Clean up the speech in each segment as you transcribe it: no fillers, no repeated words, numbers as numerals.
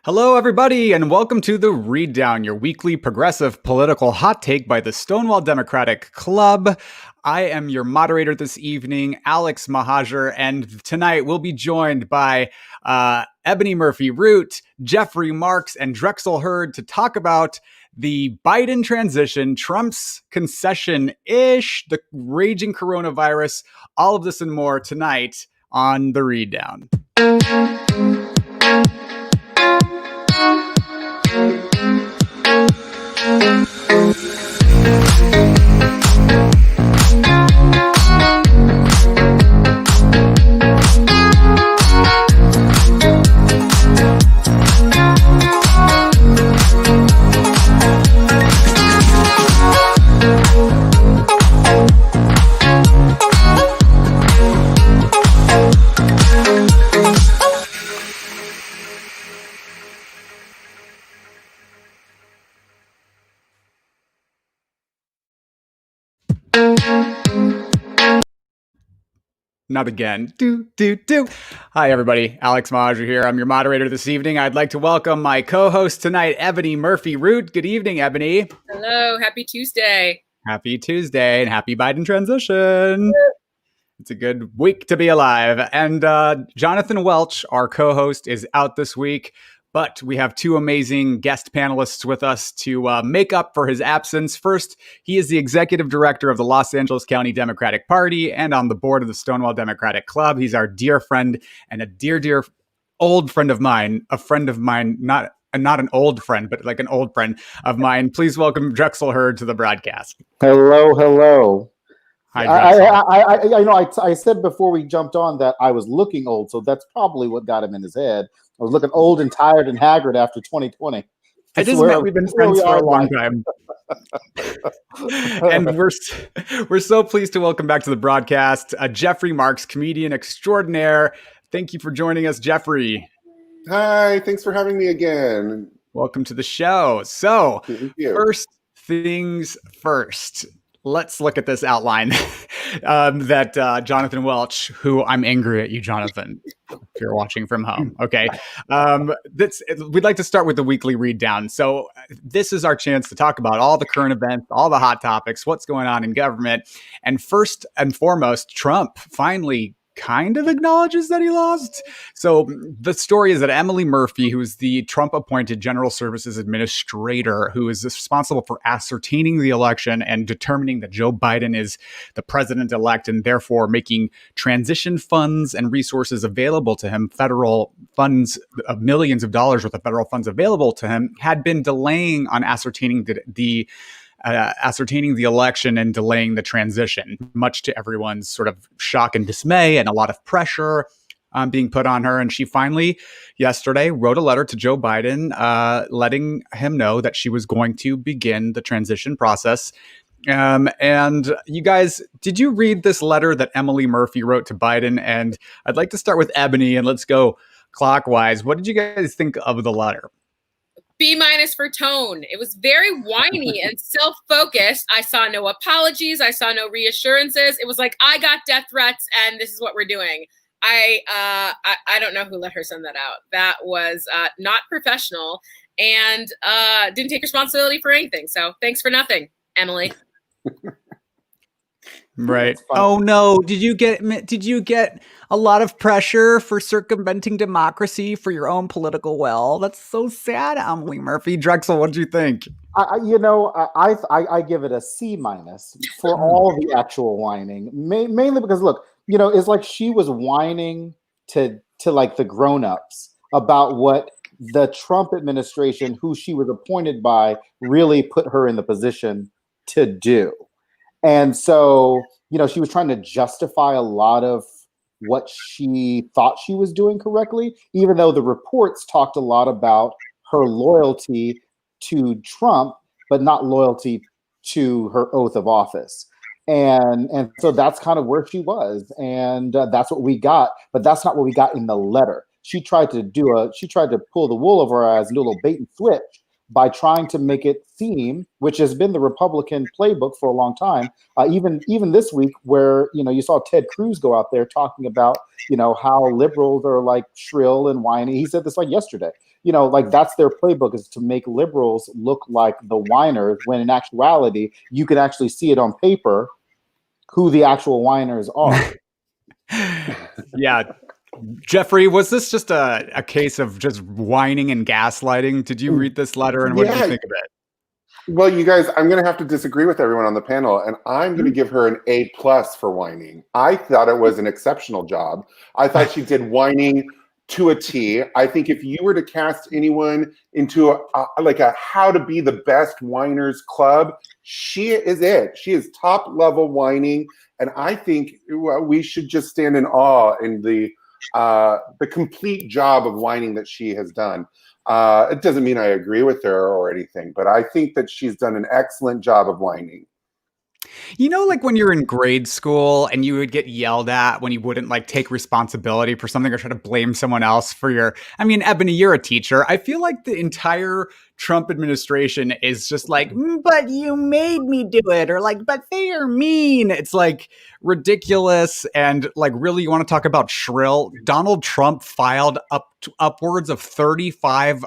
Hello, everybody, and welcome to the Read Down, your weekly progressive political hot take by the Stonewall Democratic Club. I am your moderator this evening, Alex Mahajer, and tonight we'll be joined by Ebony Murphy-Root, Jeffrey Marks, and Drexel Hurd to talk about the Biden transition, Trump's concession-ish, the raging coronavirus, all of this and more tonight on the Read Down. Not again. Hi, everybody. Alex Mahajer here. I'm your moderator this evening. I'd like to welcome my co-host tonight, Ebony Murphy-Root. Good evening, Ebony. Hello. Happy Tuesday. Happy Tuesday and happy Biden transition. It's a good week to be alive. And Jonathan Welch, our co-host, is out this week. But we have two amazing guest panelists with us to make up for his absence. First, he is the executive director of the Los Angeles County Democratic Party and on the board of the Stonewall Democratic Club. He's our dear friend and a dear old friend of mine, not an old friend, but like an old friend of mine. Please welcome Drexel Hurd to the broadcast. Hello. Hi, Drexel. I said before we jumped on that I was looking old, so that's probably what got him in his head. I was looking old and tired and haggard after 2020. It isn't that we've been friends for a long time. And we're so pleased to welcome back to the broadcast Jeffrey Marks, comedian extraordinaire. Thank you for joining us, Jeffrey. Hi, thanks for having me again. Welcome to the show. So, first things first. Let's look at this outline that Jonathan Welch, who I'm angry at you, Jonathan, if you're watching from home. Okay. We'd like to start with the weekly read down. So this is our chance to talk about all the current events, all the hot topics, what's going on in government. And first and foremost, Trump finally kind of acknowledges that he lost. So the story is that Emily Murphy, who is the Trump-appointed General Services Administrator, who is responsible for ascertaining the election and determining that Joe Biden is the president-elect and therefore making transition funds and resources available to him, federal funds, millions of dollars worth of federal funds available to him, had been delaying on ascertaining the election and delaying the transition, much to everyone's sort of shock and dismay and a lot of pressure being put on her. And she finally, yesterday, wrote a letter to Joe Biden letting him know that she was going to begin the transition process. And you guys, did you read this letter that Emily Murphy wrote to Biden? And I'd like to start with Ebony and let's go clockwise. What did you guys think of the letter? B- for tone. It was very whiny and self-focused. I saw no apologies. I saw no reassurances. It was like, I got death threats and this is what we're doing. I don't know who let her send that out. That was not professional and didn't take responsibility for anything. So thanks for nothing, Emily. Right. Oh no. Did you get a lot of pressure for circumventing democracy for your own political will? That's so sad, Emily Murphy. Drexel, what do you think? I give it a C- for all the actual whining, mainly because look, it's like she was whining to like the grown-ups about what the Trump administration, who she was appointed by, really put her in the position to do. And so, she was trying to justify a lot of what she thought she was doing correctly, even though the reports talked a lot about her loyalty to Trump, but not loyalty to her oath of office. And so that's kind of where she was. And that's what we got. But that's not what we got in the letter. She tried to pull the wool over our eyes and do a little bait and switch by trying to make it seem, which has been the Republican playbook for a long time, even this week, where you saw Ted Cruz go out there talking about how liberals are like shrill and whiny. He said this like yesterday. like that's their playbook, is to make liberals look like the whiners, when in actuality, you can actually see it on paper who the actual whiners are. Yeah. Jeffrey, was this just a case of just whining and gaslighting? Did you read this letter, and what did you think of it? Well, you guys, I'm going to have to disagree with everyone on the panel, and I'm going to give her an A+ for whining. I thought it was an exceptional job. I thought she did whining to a T. I think if you were to cast anyone into a how to be the best whiners club, she is it. She is top level whining, and I think we should just stand in awe in the complete job of whining that she has done. It doesn't mean I agree with her or anything, but I think that she's done an excellent job of whining. Like when you're in grade school and you would get yelled at when you wouldn't like take responsibility for something or try to blame someone else for Ebony, you're a teacher. I feel like the entire Trump administration is just like, but you made me do it, or like, but they are mean. It's like ridiculous. And like, really, you want to talk about shrill? Donald Trump filed upwards of 35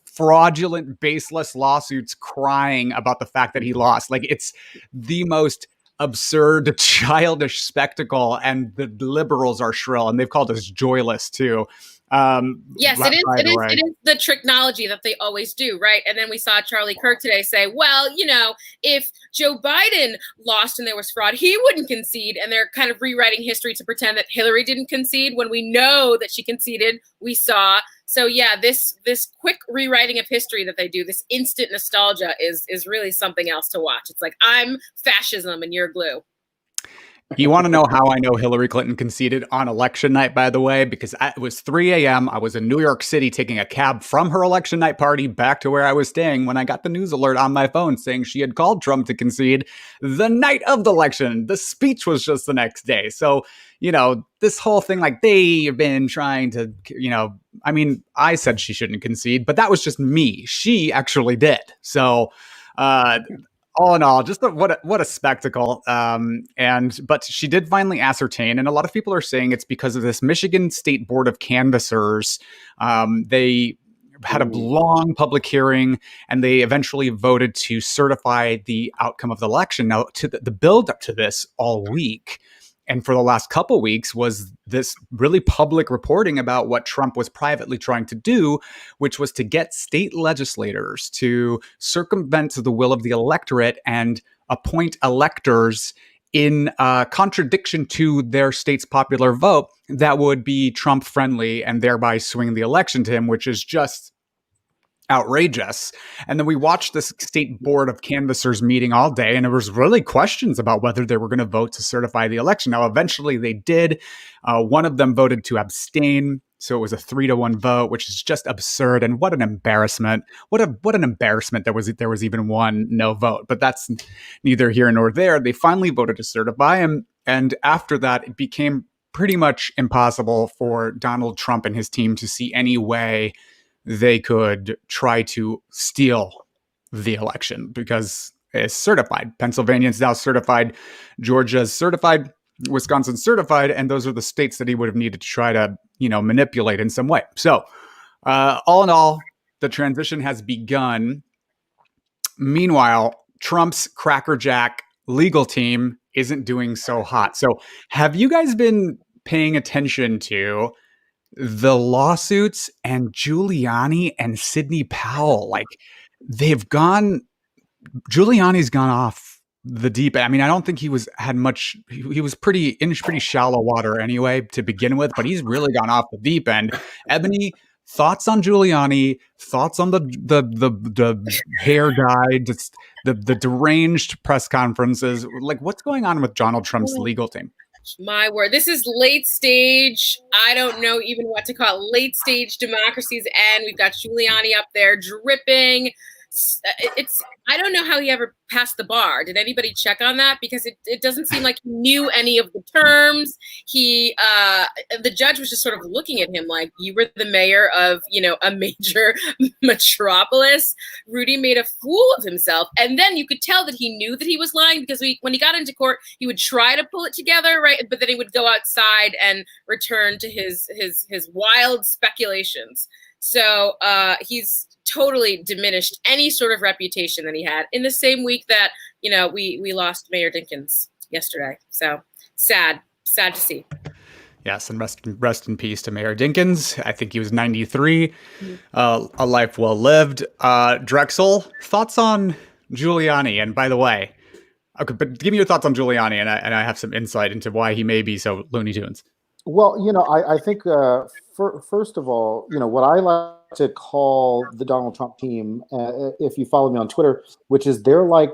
fraudulent, baseless lawsuits crying about the fact that he lost. Like, it's the most absurd, childish spectacle, and the liberals are shrill, and they've called us joyless too. Yes, it is the tricknology that they always do, right? And then we saw Charlie Kirk today say, well, if Joe Biden lost and there was fraud, he wouldn't concede. And they're kind of rewriting history to pretend that Hillary didn't concede when we know that she conceded. We saw. So yeah, this quick rewriting of history that they do, this instant nostalgia is really something else to watch. It's like, I'm fascism and you're glue. You want to know how I know Hillary Clinton conceded on election night, by the way? Because it was 3 a.m. I was in New York City taking a cab from her election night party back to where I was staying when I got the news alert on my phone saying she had called Trump to concede the night of the election. The speech was just the next day. So, this whole thing, like, they've been trying to, I said she shouldn't concede, but that was just me. She actually did. So, all in all, just what a spectacle. But she did finally ascertain, and a lot of people are saying it's because of this Michigan State Board of Canvassers. They had a long public hearing, and they eventually voted to certify the outcome of the election. Now, to the build up to this all week, and for the last couple weeks, was this really public reporting about what Trump was privately trying to do, which was to get state legislators to circumvent the will of the electorate and appoint electors in contradiction to their state's popular vote that would be Trump friendly and thereby swing the election to him, which is just outrageous. And then we watched this state board of canvassers meeting all day, and there was really questions about whether they were going to vote to certify the election. Now, eventually they did. One of them voted to abstain, so it was a 3-1 vote, which is just absurd. And what an embarrassment! What an embarrassment! There was even one no vote, but that's neither here nor there. They finally voted to certify him, and after that, it became pretty much impossible for Donald Trump and his team to see any way they could try to steal the election because it's certified. Pennsylvania's now certified, Georgia's certified, Wisconsin's certified, and those are the states that he would have needed to try to, manipulate in some way. So, all in all, the transition has begun. Meanwhile, Trump's crackerjack legal team isn't doing so hot. So, have you guys been paying attention to the lawsuits and Giuliani and Sidney Powell? Like, Giuliani's gone off the deep end. I mean, I don't think he was pretty shallow water anyway to begin with, but he's really gone off the deep end. Ebony, thoughts on Giuliani, thoughts on the hair dye, just the deranged press conferences. Like, what's going on with Donald Trump's legal team? My word, this is late stage. I don't know even what to call it. Late stage democracy's end. We've got Giuliani up there dripping. I don't know how he ever passed the bar. Did anybody check on that? Because it doesn't seem like he knew any of the terms. The judge was just sort of looking at him like, you were the mayor of, a major metropolis. Rudy made a fool of himself. And then you could tell that he knew that he was lying because when he got into court, he would try to pull it together, right? But then he would go outside and return to his wild speculations. So he's totally diminished any sort of reputation that he had in the same week that, we lost Mayor Dinkins yesterday. So sad to see. Yes, and rest in peace to Mayor Dinkins. I think he was 93. A life well lived. Drexel, thoughts on Giuliani? And by the way, okay, but give me your thoughts on Giuliani, and I have some insight into why he may be so Looney Tunes. Well, I think first of all, what I like to call the Donald Trump team, if you follow me on Twitter, which is they're like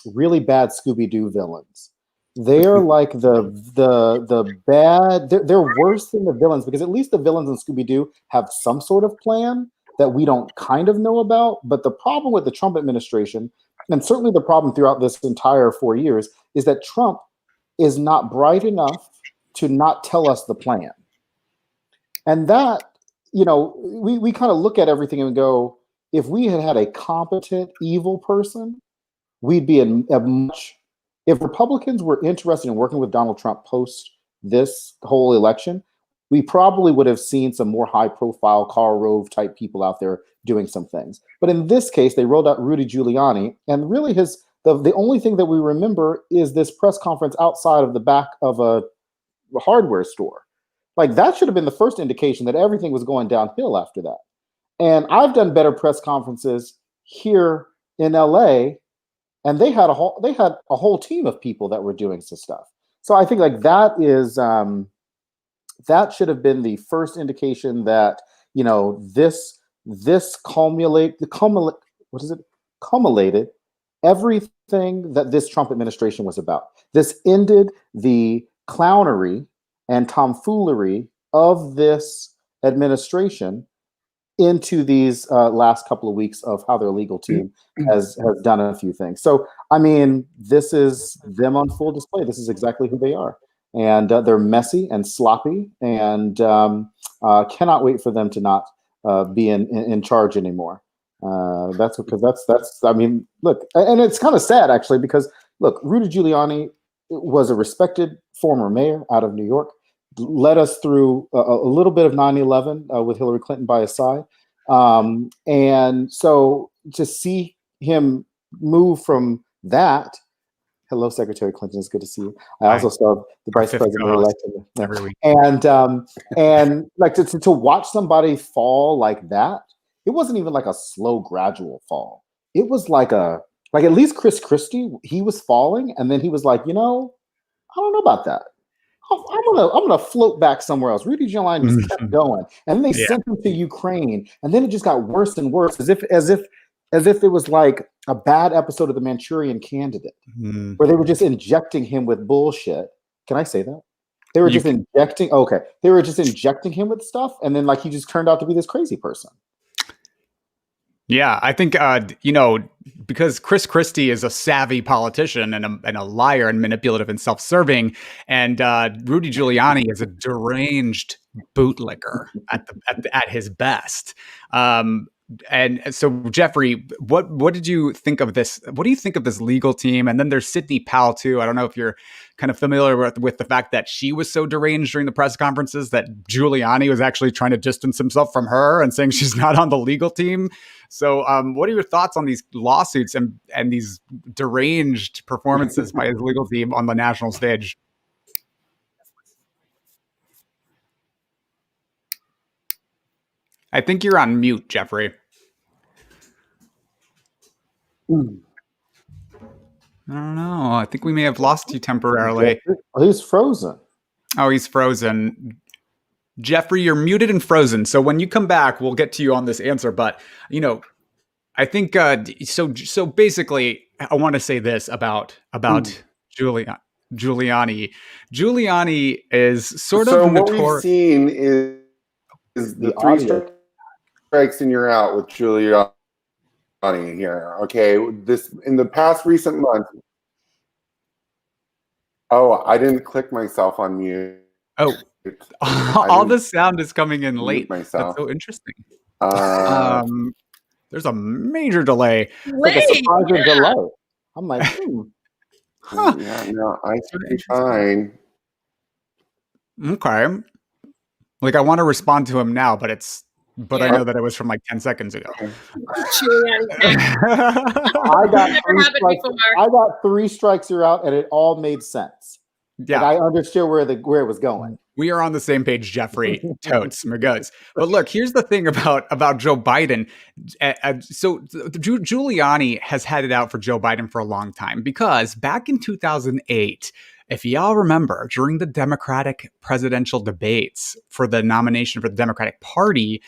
really bad Scooby-Doo villains. They're like the bad. They're worse than the villains, because at least the villains in Scooby-Doo have some sort of plan that we don't kind of know about. But the problem with the Trump administration, and certainly the problem throughout this entire 4 years, is that Trump is not bright enough to not tell us the plan. And that, we kind of look at everything and go, if we had had a competent, evil person, we'd be in a much, if Republicans were interested in working with Donald Trump post this whole election, we probably would have seen some more high profile Karl Rove type people out there doing some things. But in this case, they rolled out Rudy Giuliani, and really the only thing that we remember is this press conference outside of the back of a hardware store. Like, that should have been the first indication that everything was going downhill after that. And I've done better press conferences here in LA, and they had a whole team of people that were doing some stuff. So I think like that is that should have been the first indication that this culminated everything that this Trump administration was about. This ended the clownery and tomfoolery of this administration into these last couple of weeks of how their legal team has done a few things. So, I mean, this is them on full display. This is exactly who they are. And they're messy and sloppy, and cannot wait for them to not be in charge anymore. That's I mean, look, and it's kind of sad actually, because look, Rudy Giuliani was a respected former mayor out of New York, led us through a little bit of 9/11 with Hillary Clinton by his side. And so to see him move from that, hello, Secretary Clinton, it's good to see you. I also saw the vice president-elect every week. And like to watch somebody fall like that, it wasn't even like a slow, gradual fall. It was like at least Chris Christie, he was falling, and then he was like, I don't know about that. I'm gonna float back somewhere else. Rudy Giuliani just kept going, and then they sent him to Ukraine, and then it just got worse and worse, as if it was like a bad episode of The Manchurian Candidate, where they were just injecting him with bullshit. Can I say that? They were just injecting. Okay, they were just injecting him with stuff, and then like he just turned out to be this crazy person. Yeah, I think because Chris Christie is a savvy politician and a liar and manipulative and self-serving, and Rudy Giuliani is a deranged bootlicker at his best. And so, Jeffrey, what did you think of this? What do you think of this legal team? And then there's Sidney Powell too. I don't know if you're kind of familiar with the fact that she was so deranged during the press conferences that Giuliani was actually trying to distance himself from her and saying she's not on the legal team. So what are your thoughts on these lawsuits and these deranged performances by his legal team on the national stage? I think you're on mute, Jeffrey. I don't know. I think we may have lost you temporarily. He's frozen. Oh, he's frozen. Jeffrey, you're muted and frozen. So when you come back, we'll get to you on this answer. But, I think so basically, I want to say this about Giuliani. Giuliani is sort of what we've seen is the three strikes and you're out with Giuliani here. Okay, this in the past recent months. Oh, I didn't click myself on mute. Oh, all the sound is coming in late. Myself. That's so interesting. There's a major delay. Like a surprising delay. I'm like, huh. Yeah, no, I should be fine. Okay. Like I want to respond to him now, but it's but I know that it was from like 10 seconds ago. I got 3 strikes, you're out, and it all made sense. Yeah, like I understood where it was going. We are on the same page, Jeffrey. Totes, my guts. But look, here's the thing about Joe Biden. So Giuliani has had it out for Joe Biden for a long time, because back in 2008, if y'all remember, during the Democratic presidential debates for the nomination for the Democratic Party,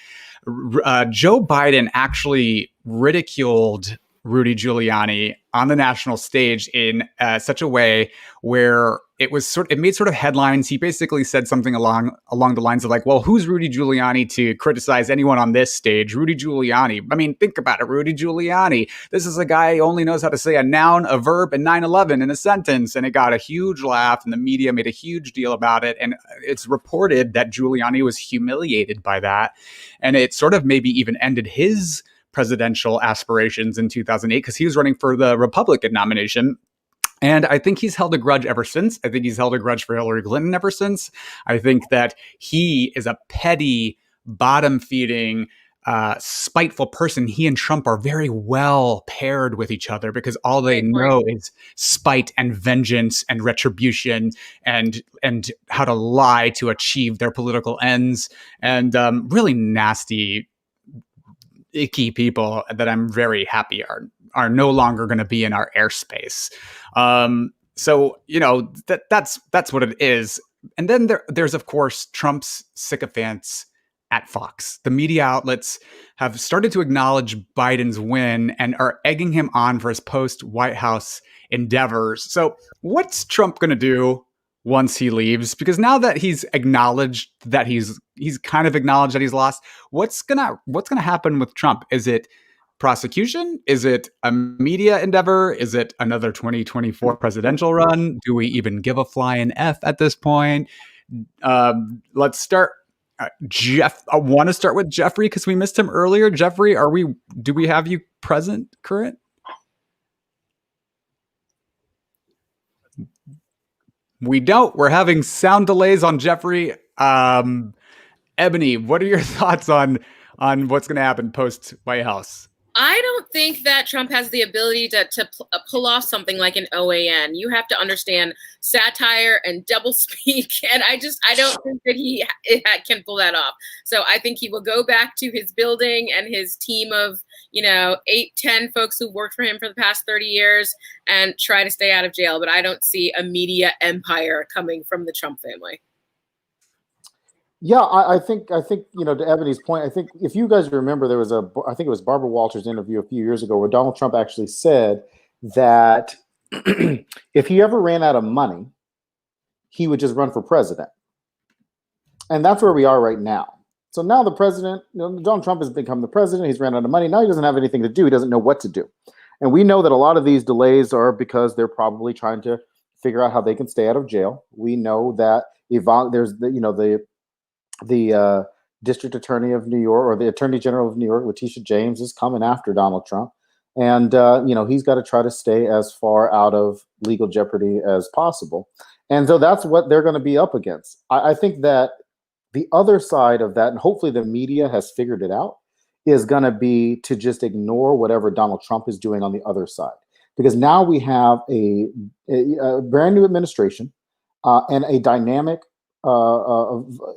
Joe Biden actually ridiculed Rudy Giuliani on the national stage in such a way where it made sort of headlines. He basically said something along the lines of like, well, who's Rudy Giuliani to criticize anyone on this stage? Rudy Giuliani. I mean, think about it. Rudy Giuliani. This is a guy who only knows how to say a noun, a verb, and 9/11 in a sentence. And it got a huge laugh, and the media made a huge deal about it. And it's reported that Giuliani was humiliated by that. And it sort of maybe even ended his presidential aspirations in 2008, because he was running for the Republican nomination. And I think he's held a grudge ever since. I think he's held a grudge for Hillary Clinton ever since. I think that he is a petty, bottom-feeding, spiteful person. He and Trump are very well paired with each other, because all they know is spite and vengeance and retribution and how to lie to achieve their political ends, and really nasty, icky people that I'm very happy are no longer going to be in our airspace. So, you know, that's what it is. And then there's, of course, Trump's sycophants at Fox. The media outlets have started to acknowledge Biden's win and are egging him on for his post-White House endeavors. So what's Trump going to do once he leaves? Because now that he's acknowledged that he's kind of acknowledged that he's lost, what's gonna happen with Trump? Is it prosecution? Is it a media endeavor? Is it another 2024 presidential run? Do we even give a flying F at this point? Let's start. Jeff, I want to start with Jeffrey because we missed him earlier. Jeffrey, do we have you current? We don't. We're having sound delays on Jeffrey. Ebony, what are your thoughts on what's going to happen post White House? I don't think that Trump has the ability to pull off something like an OAN. You have to understand satire and doublespeak, and I don't think that he can pull that off. So I think he will go back to his building and his team of 8-10 folks who worked for him for the past 30 years and try to stay out of jail. But I don't see a media empire coming from the Trump family. Yeah, I think to Ebony's point, I think if you guys remember, there was I think it was Barbara Walters' interview a few years ago where Donald Trump actually said that if he ever ran out of money, he would just run for president. And that's where we are right now. So now the president, Donald Trump has become the president. He's ran out of money. Now he doesn't have anything to do. He doesn't know what to do. And we know that a lot of these delays are because they're probably trying to figure out how they can stay out of jail. We know that there's the district attorney of New York, or the attorney general of New York, Letitia James, is coming after Donald Trump. And, he's got to try to stay as far out of legal jeopardy as possible. And so that's what they're going to be up against. I think that the other side of that, and hopefully the media has figured it out, is going to be to just ignore whatever Donald Trump is doing on the other side. Because now we have a brand new administration and a dynamic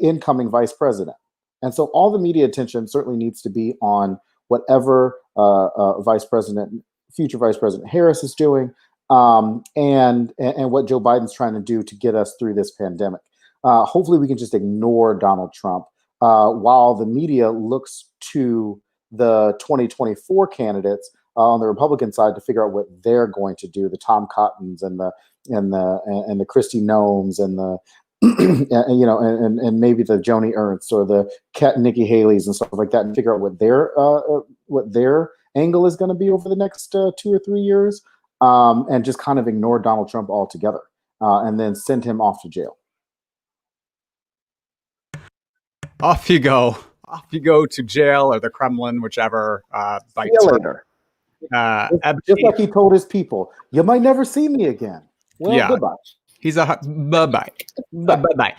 incoming vice president. And so all the media attention certainly needs to be on whatever future Vice President Harris is doing, and what Joe Biden's trying to do to get us through this pandemic. Hopefully we can just ignore Donald Trump while the media looks to the 2024 candidates on the Republican side to figure out what they're going to do. The Tom Cottons and the Kristi Noems and the and maybe the Joni Ernst or the Nikki Haley's and stuff like that, and figure out what their angle is going to be over the next 2 or 3 years, and just kind of ignore Donald Trump altogether, and then send him off to jail. Off you go to jail or the Kremlin, whichever. See you later. Just like he told his people, you might never see me again. Well, yeah. Goodbye. He's a bye-bye. Bye-bye.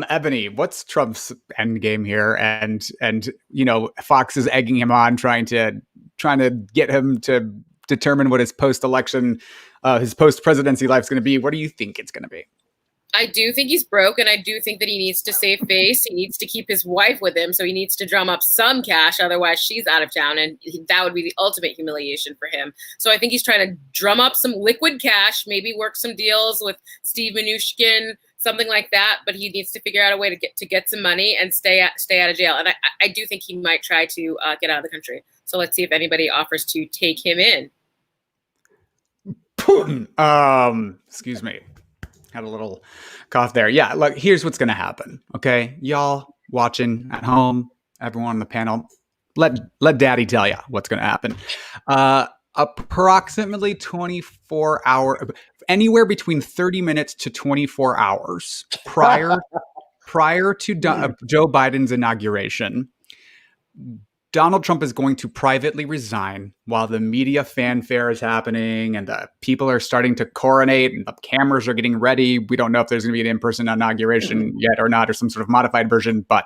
Ebony, what's Trump's end game here? And Fox is egging him on, trying to get him to determine what his post-election, his post-presidency life is going to be. What do you think it's going to be? I do think he's broke, and I do think that he needs to save face. He needs to keep his wife with him, so he needs to drum up some cash. Otherwise, she's out of town, and that would be the ultimate humiliation for him. So I think he's trying to drum up some liquid cash, maybe work some deals with Steve Mnuchin, something like that. But he needs to figure out a way to get some money and stay out of jail. And I do think he might try to get out of the country. So let's see if anybody offers to take him in. Putin. Excuse me. Had a little cough there. Yeah, look, here's what's going to happen. Okay, y'all watching at home, everyone on the panel, let Daddy tell you what's going to happen. Approximately 24 hours, anywhere between 30 minutes to 24 hours prior to Joe Biden's inauguration, Donald Trump is going to privately resign while the media fanfare is happening and the people are starting to coronate and the cameras are getting ready. We don't know if there's going to be an in-person inauguration yet or not, or some sort of modified version. But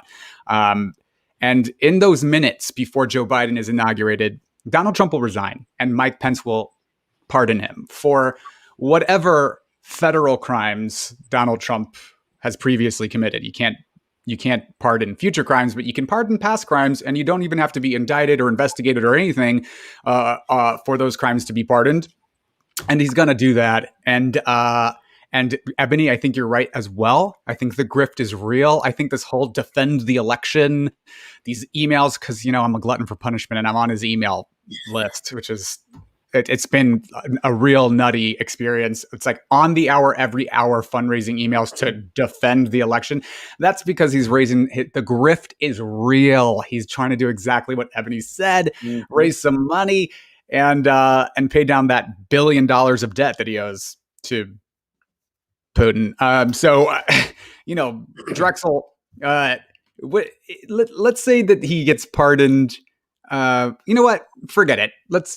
and in those minutes before Joe Biden is inaugurated, Donald Trump will resign and Mike Pence will pardon him for whatever federal crimes Donald Trump has previously committed. You can't pardon future crimes, but you can pardon past crimes, and you don't even have to be indicted or investigated or anything for those crimes to be pardoned. And he's going to do that. And Ebony, I think you're right as well. I think the grift is real. I think this whole defend the election, these emails, because, I'm a glutton for punishment and I'm on his email list, which is... It's been a real nutty experience. It's like on the hour, every hour fundraising emails to defend the election. That's because he's the grift is real. He's trying to do exactly what Ebony said, raise some money and pay down that $1 billion of debt that he owes to Putin. Drexel, let's say that he gets pardoned. You know what? Forget it.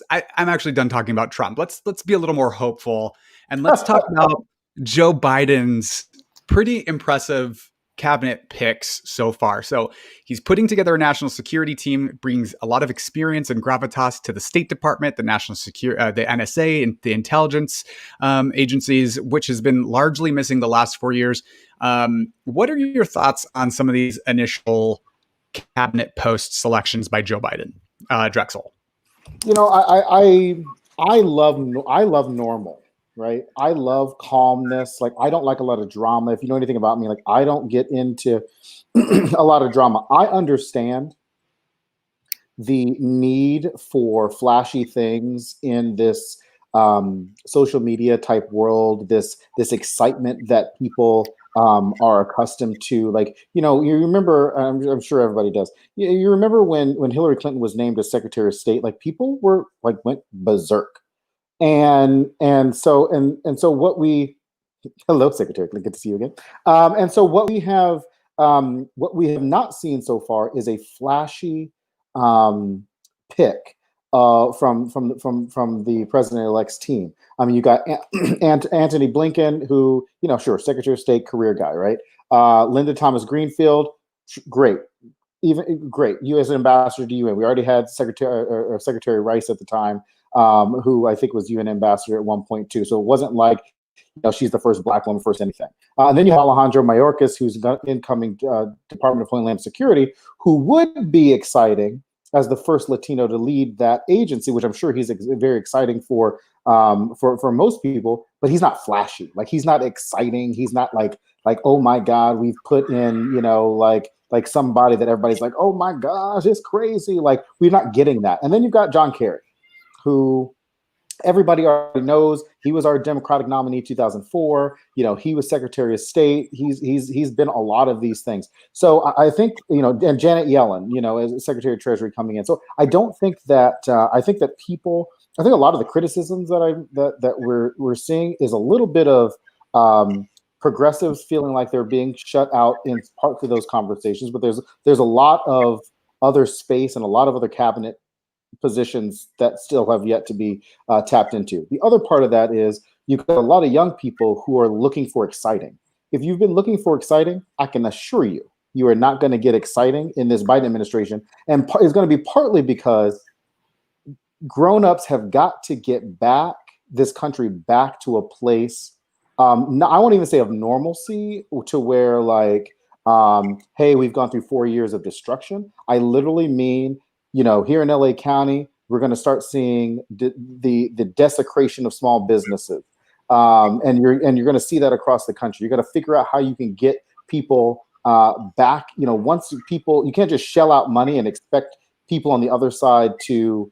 I'm actually done talking about Trump. Let's be a little more hopeful and let's talk about Joe Biden's pretty impressive cabinet picks so far. So he's putting together a national security team, brings a lot of experience and gravitas to the State Department, the national security, the NSA, and the intelligence agencies, which has been largely missing the last 4 years. What are your thoughts on some of these initial cabinet post selections by Joe Biden? Drexel. I love normal, right? I love calmness. Like, I don't like a lot of drama. If you know anything about me, like, I don't get into a lot of drama. I understand the need for flashy things in this social media type world, this excitement that people are accustomed to. Like, you remember, I'm sure everybody does. You remember when Hillary Clinton was named as Secretary of State, like, people were went berserk. And so what we, hello, Secretary, good to see you again. And so what we have not seen so far is a flashy pick from the president-elect's team. I mean, you got Antony Blinken, who, sure, Secretary of State, career guy, right? Linda Thomas Greenfield, great. Even great, U.S. ambassador to UN. We already had Secretary Rice at the time, who I think was UN ambassador at one point too. So it wasn't like, she's the first Black woman, first anything. And then you have Alejandro Mayorkas, who's incoming Department of Homeland Security, who would be exciting as the first Latino to lead that agency, which I'm sure he's very exciting for most people. But he's not flashy. Like, he's not exciting. He's not like oh my God, we've put in like somebody that everybody's like, oh my gosh, it's crazy. Like, we're not getting that. And then you've got John Kerry, who everybody already knows. He was our Democratic nominee 2004. He was Secretary of State. He's been a lot of these things. So I think, and Janet Yellen, as Secretary of Treasury coming in. So I don't think that I think a lot of the criticisms that we're seeing is a little bit of progressives feeling like they're being shut out in parts of those conversations. But there's a lot of other space and a lot of other cabinet positions that still have yet to be tapped into. The other part of that is you've got a lot of young people who are looking for exciting. If you've been looking for exciting, I can assure you, you are not going to get exciting in this Biden administration. And it's going to be partly because grown-ups have got to get back this country back to a place, I won't even say of normalcy, to where like, hey, we've gone through 4 years of destruction. I literally mean, here in LA County, we're going to start seeing the desecration of small businesses, and you're going to see that across the country. You're going to figure out how you can get people back. Once people, you can't just shell out money and expect people on the other side to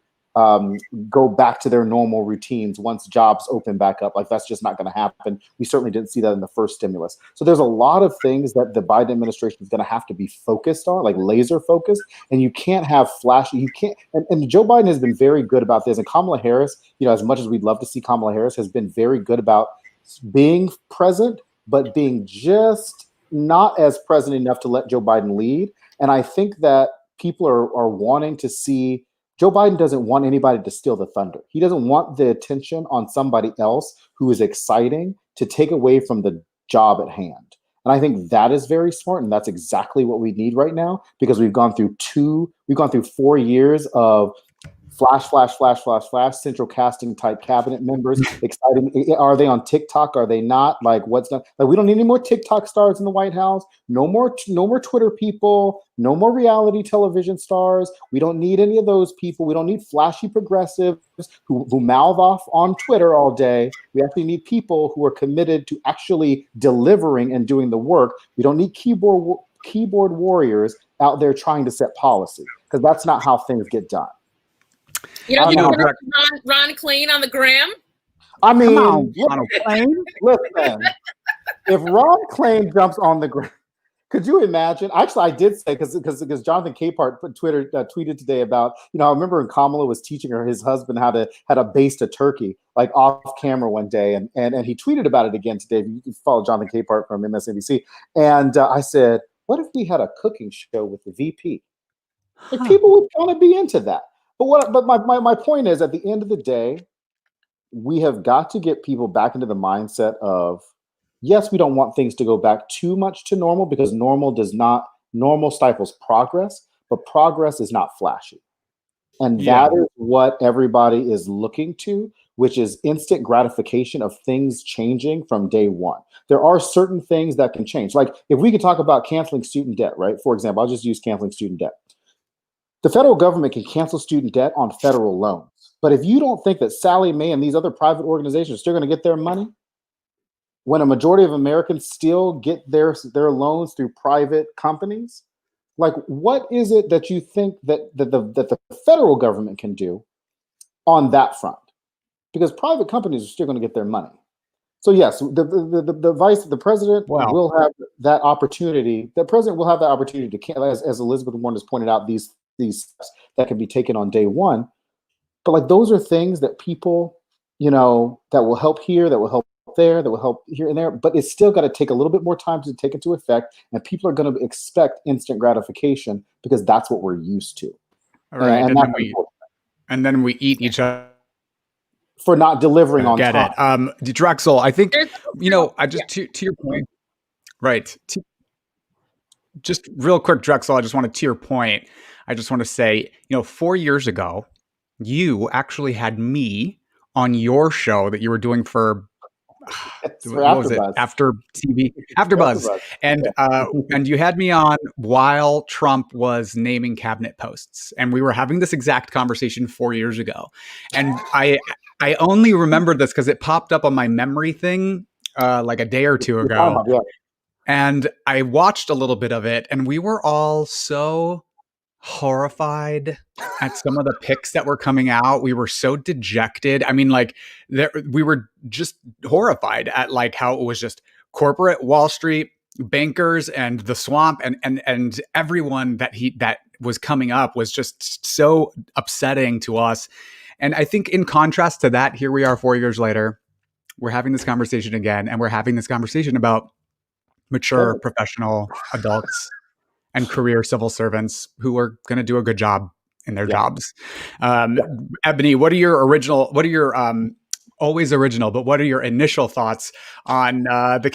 go back to their normal routines once jobs open back up. Like, that's just not going to happen. We certainly didn't see that in the first stimulus. So there's a lot of things that the Biden administration is going to have to be focused on, like laser focused. And you can't have flashy, you can't, and Joe Biden has been very good about this. And Kamala Harris, as much as we'd love to see Kamala Harris, has been very good about being present, but being just not as present enough to let Joe Biden lead. And I think that people are wanting to see. Joe Biden doesn't want anybody to steal the thunder. He doesn't want the attention on somebody else who is exciting to take away from the job at hand. And I think that is very smart. And that's exactly what we need right now, because we've gone through 4 years of flash, central casting type cabinet members. Exciting. Are they on TikTok? Are they not? Like, we don't need any more TikTok stars in the White House. No more Twitter people. No more reality television stars. We don't need any of those people. We don't need flashy progressives who mouth off on Twitter all day. We actually need people who are committed to actually delivering and doing the work. We don't need keyboard warriors out there trying to set policy, because that's not how things get done. Ron Klain on the gram. I mean, Ron Klain. Listen, if Ron Klain jumps on the gram, could you imagine? Actually, I did say, because Jonathan Capehart tweeted today about, I remember when Kamala was teaching his husband how to baste a turkey, like off camera one day, and he tweeted about it again today. You can follow Jonathan Capehart from MSNBC, and I said, what if we had a cooking show with the VP? Like, people would want to be into that. But my point is, at the end of the day, we have got to get people back into the mindset of, yes, we don't want things to go back too much to normal, because normal stifles progress, but progress is not flashy. And that is what everybody is looking to, which is instant gratification of things changing from day one. There are certain things that can change. Like, if we could talk about canceling student debt, right? For example, I'll just use canceling student debt. The federal government can cancel student debt on federal loans. But if you don't think that Sally Mae and these other private organizations are still going to get their money, when a majority of Americans still get their loans through private companies, like, what is it that you think that the federal government can do on that front? Because private companies are still going to get their money. So yes, the president will have that opportunity. The president will have that opportunity to, as Elizabeth Warren has pointed out, these steps that can be taken on day one. But like, those are things that people, that will help here, that will help there, that will help here and there. But it's still got to take a little bit more time to take into effect. And people are going to expect instant gratification, because that's what we're used to. All right. And then we eat each other for not delivering on time. It. Drexel, I think, I just, to your point, right. Just real quick, Drexel, I just wanted to your point. I just want to say, 4 years ago, you actually had me on your show that you were doing for what was it? After TV, AfterBuzz, and you had me on while Trump was naming cabinet posts, and we were having this exact conversation 4 years ago, and I only remembered this because it popped up on my memory thing like a day or two ago. And I watched a little bit of it, and we were all so horrified at some of the pics that were coming out. We were so dejected. I mean, like, we were just horrified at like how it was just corporate Wall Street, bankers, and the swamp, and everyone that was coming up was just so upsetting to us. And I think in contrast to that, here we are 4 years later, we're having this conversation again, and we're having this conversation about mature professional adults and career civil servants who are going to do a good job in their jobs. Ebony, what are your always original, but what are your initial thoughts on the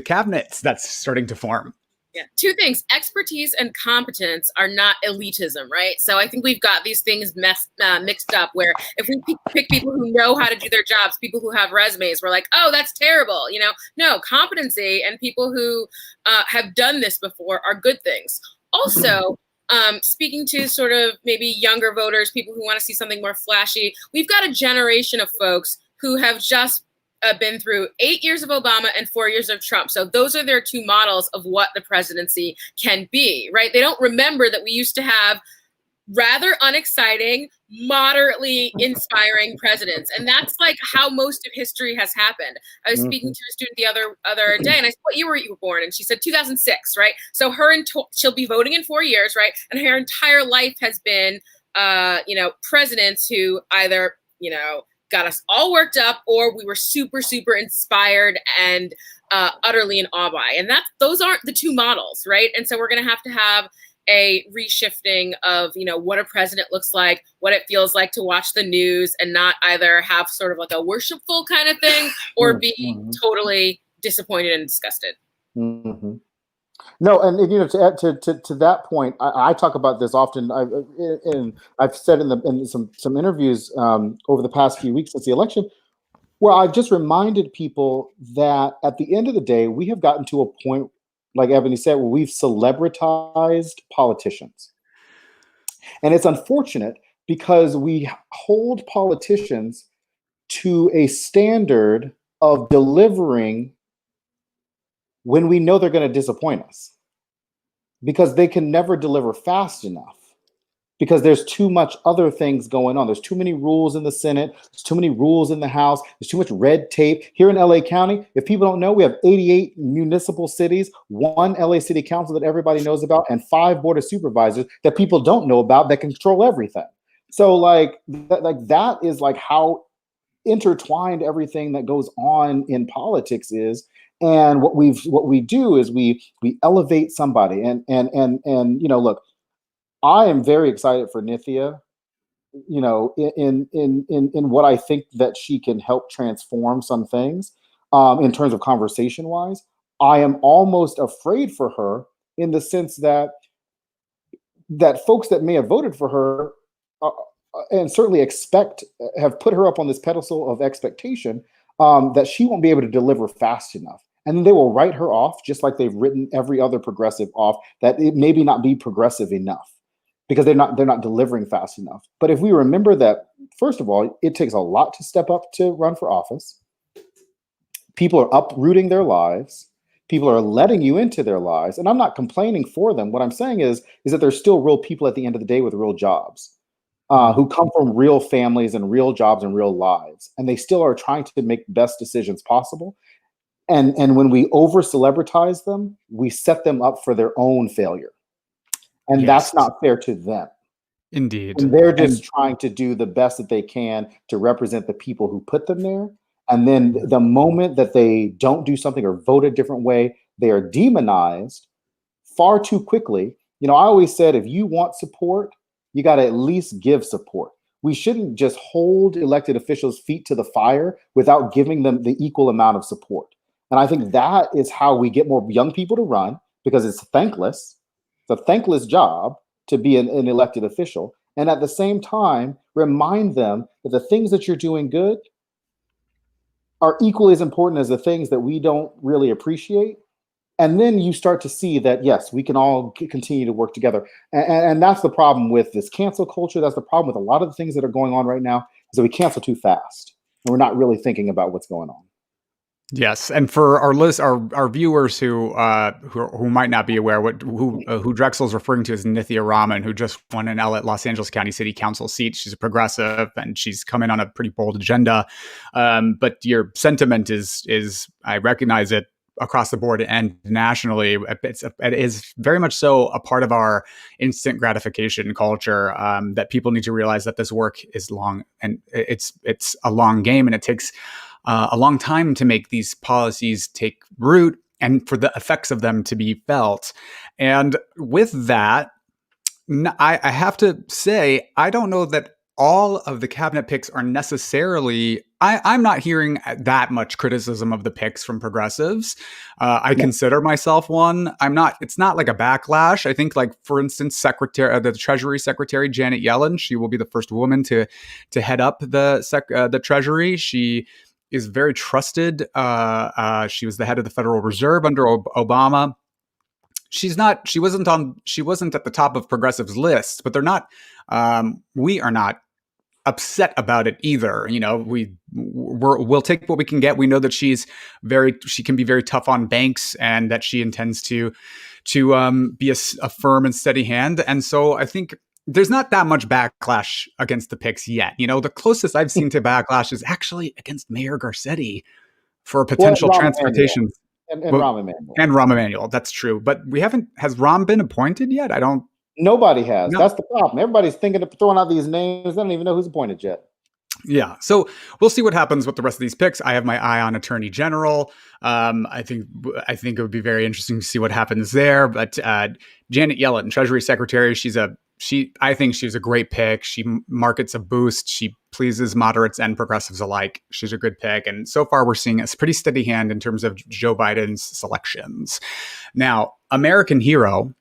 cabinets that's starting to form? Yeah, two things. Expertise and competence are not elitism, right? So I think we've got these things mixed up where if we pick people who know how to do their jobs, people who have resumes, we're like, oh, that's terrible. No, competency and people who have done this before are good things. Also, speaking to sort of maybe younger voters, people who want to see something more flashy, we've got a generation of folks who have just been through 8 years of Obama and 4 years of Trump. So those are their two models of what the presidency can be, right? They don't remember that we used to have rather unexciting, moderately inspiring presidents. And that's like how most of history has happened. I was speaking to a student the other day, and I said, what year were you born? And she said 2006, right? So she'll be voting in 4 years, right? And her entire life has been, presidents who either, got us all worked up, or we were super, super inspired and utterly in awe by. And those aren't the two models, right? And so we're going to have a reshifting of, what a president looks like, what it feels like to watch the news and not either have sort of like a worshipful kind of thing or be totally disappointed and disgusted. Mm-hmm. No, and to that point, I talk about this often. I've said in some interviews over the past few weeks since the election, where I've just reminded people that at the end of the day, we have gotten to a point, like Ebony said, where we've celebritized politicians, and it's unfortunate because we hold politicians to a standard of delivering when we know they're going to disappoint us, because they can never deliver fast enough, because there's too much other things going on. There's too many rules in the Senate. There's too many rules in the House. There's too much red tape. Here in LA County, if people don't know, we have 88 municipal cities, 1 LA City Council that everybody knows about, and 5 board of supervisors that people don't know about that control everything. So that is like how intertwined everything that goes on in politics is. And what we do is we elevate somebody, and look, I am very excited for Nithya, in what I think that she can help transform some things in terms of conversation wise. I am almost afraid for her in the sense that folks that may have voted for her and certainly have put her up on this pedestal of expectation that she won't be able to deliver fast enough. And then they will write her off, just like they've written every other progressive off, that it maybe not be progressive enough because they're not delivering fast enough. But if we remember that, first of all, it takes a lot to step up to run for office. People are uprooting their lives. People are letting you into their lives. And I'm not complaining for them. What I'm saying is that there's still real people at the end of the day with real jobs. Who come from real families and real jobs and real lives. And they still are trying to make best decisions possible. And when we over celebritize them, we set them up for their own failure. And that's not fair to them. Indeed. And they're just trying to do the best that they can to represent the people who put them there. And then the moment that they don't do something or vote a different way, they are demonized far too quickly. I always said, if you want support, you got to at least give support. We shouldn't just hold elected officials' feet to the fire without giving them the equal amount of support. And I think that is how we get more young people to run, because it's thankless. It's a thankless job to be an elected official. And at the same time, remind them that the things that you're doing good are equally as important as the things that we don't really appreciate. And then you start to see that, yes, we can all continue to work together. And that's the problem with this cancel culture. That's the problem with a lot of the things that are going on right now, is that we cancel too fast. And we're not really thinking about what's going on. Yes, and for our viewers who might not be aware who Drexel's referring to as Nithya Raman, who just won an Los Angeles County City Council seat. She's a progressive, and she's come in on a pretty bold agenda. But your sentiment is I recognize it across the board and nationally. It is very much so a part of our instant gratification culture, that people need to realize that this work is long, and it's a long game, and it takes a long time to make these policies take root and for the effects of them to be felt. And with that, I have to say, I don't know that all of the cabinet picks are necessarily. I'm not hearing that much criticism of the picks from progressives. I consider myself one. I'm not. It's not like a backlash. I think, like for instance, the Treasury Secretary Janet Yellen. She will be the first woman to head up the Treasury. She is very trusted. She was the head of the Federal Reserve under Obama. She wasn't at the top of progressives lists, but they're not we are not upset about it either. You know, we'll take what we can get. We know that she can be very tough on banks, and that she intends to be a firm and steady hand. And so I think there's not that much backlash against the picks yet. You know, the closest I've seen to backlash is actually against Mayor Garcetti for a potential transportation. And Rahm Emanuel. And Rahm Emanuel, that's true. But has Rahm been appointed yet? Nobody has. No. That's the problem. Everybody's thinking of throwing out these names. They don't even know who's appointed yet. Yeah. So we'll see what happens with the rest of these picks. I have my eye on Attorney General. I think it would be very interesting to see what happens there. But Janet Yellen, Treasury Secretary, I think she's a great pick. She markets a boost. She pleases moderates and progressives alike. She's a good pick. And so far, we're seeing a pretty steady hand in terms of Joe Biden's selections. Now, American hero,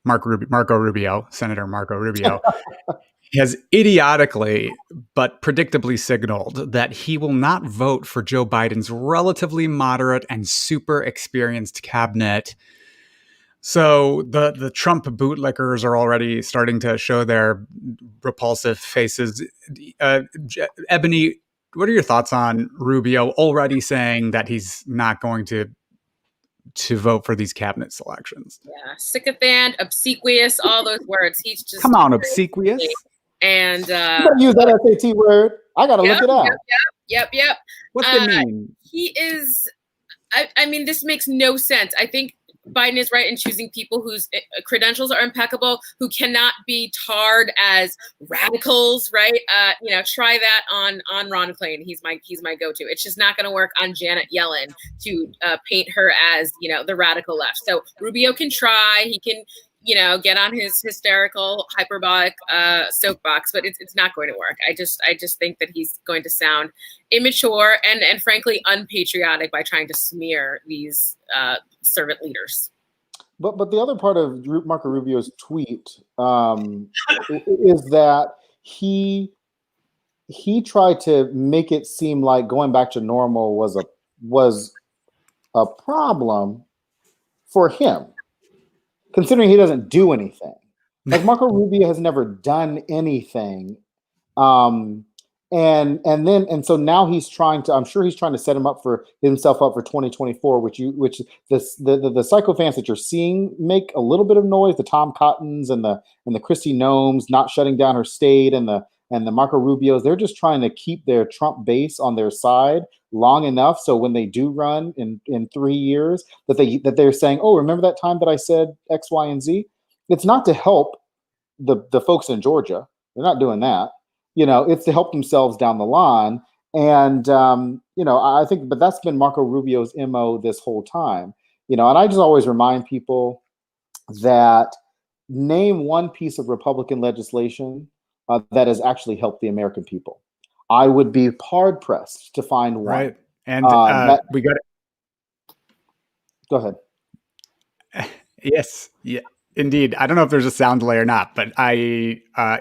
Senator Marco Rubio, has idiotically but predictably signaled that he will not vote for Joe Biden's relatively moderate and super experienced cabinet. So the Trump bootlickers are already starting to show their repulsive faces. Ebony, what are your thoughts on Rubio already saying that he's not going to vote for these cabinet selections? Yeah, sycophant, obsequious, all those words. He's just come on, obsequious. And use that SAT word. I gotta look it up. Yep. What's it mean? He is. I mean, this makes no sense. I think Biden is right in choosing people whose credentials are impeccable, who cannot be tarred as radicals, right? Try that on Ron Klain. He's my go-to. It's just not going to work on Janet Yellen to paint her as, the radical left. So Rubio can try. He can, get on his hysterical, hyperbolic soapbox, but it's not going to work. I just think that he's going to sound immature and frankly unpatriotic by trying to smear these servant leaders. But the other part of Marco Rubio's tweet is that he tried to make it seem like going back to normal was a problem for him, considering he doesn't do anything. Like Marco Rubio has never done anything. And so now he's trying to, I'm sure he's trying to set himself up for 2024, which the sycophants that you're seeing make a little bit of noise, the Tom Cottons and the Kristi Noems not shutting down her state and the Marco Rubios. They're just trying to keep their Trump base on their side long enough so when they do run in 3 years that they're saying, oh, remember that time that I said X, Y, and Z? It's not to help the folks in Georgia. They're not doing that. It's to help themselves down the line. And, I think, but that's been Marco Rubio's MO this whole time, and I just always remind people that name one piece of Republican legislation that has actually helped the American people. I would be hard pressed to find one. Right. And we got it. Go ahead. Yes. Yeah, indeed. I don't know if there's a sound delay or not, but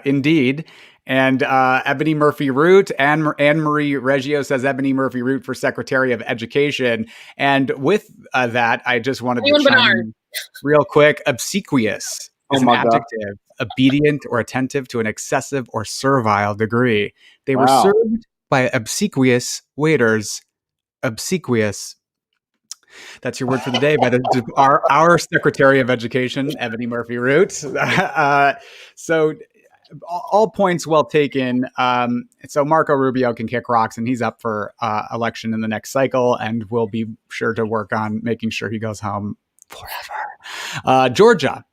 indeed. And Ebony Murphy-Root, Anne-Marie Reggio says Ebony Murphy-Root for Secretary of Education. And with that, I just wanted to chime real quick. Obsequious is an adjective, obedient or attentive to an excessive or servile degree. They were served by obsequious waiters. Obsequious. That's your word for the day by our Secretary of Education, Ebony Murphy-Root. So all points well taken. So Marco Rubio can kick rocks, and he's up for election in the next cycle, and we'll be sure to work on making sure he goes home forever. Georgia.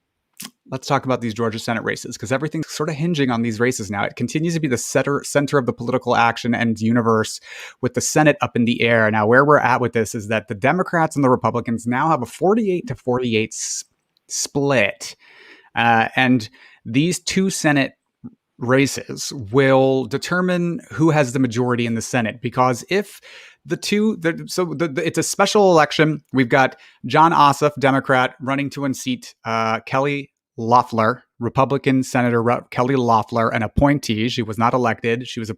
Let's talk about these Georgia Senate races, because everything's sort of hinging on these races now. It continues to be the center of the political action and universe, with the Senate up in the air. Now, where we're at with this is that the Democrats and the Republicans now have a 48-48 split. And these two Senate races will determine who has the majority in the Senate, because if it's a special election. We've got John Ossoff, Democrat, running to unseat Kelly Loeffler, Republican Senator Kelly Loeffler, an appointee. She was not elected. She was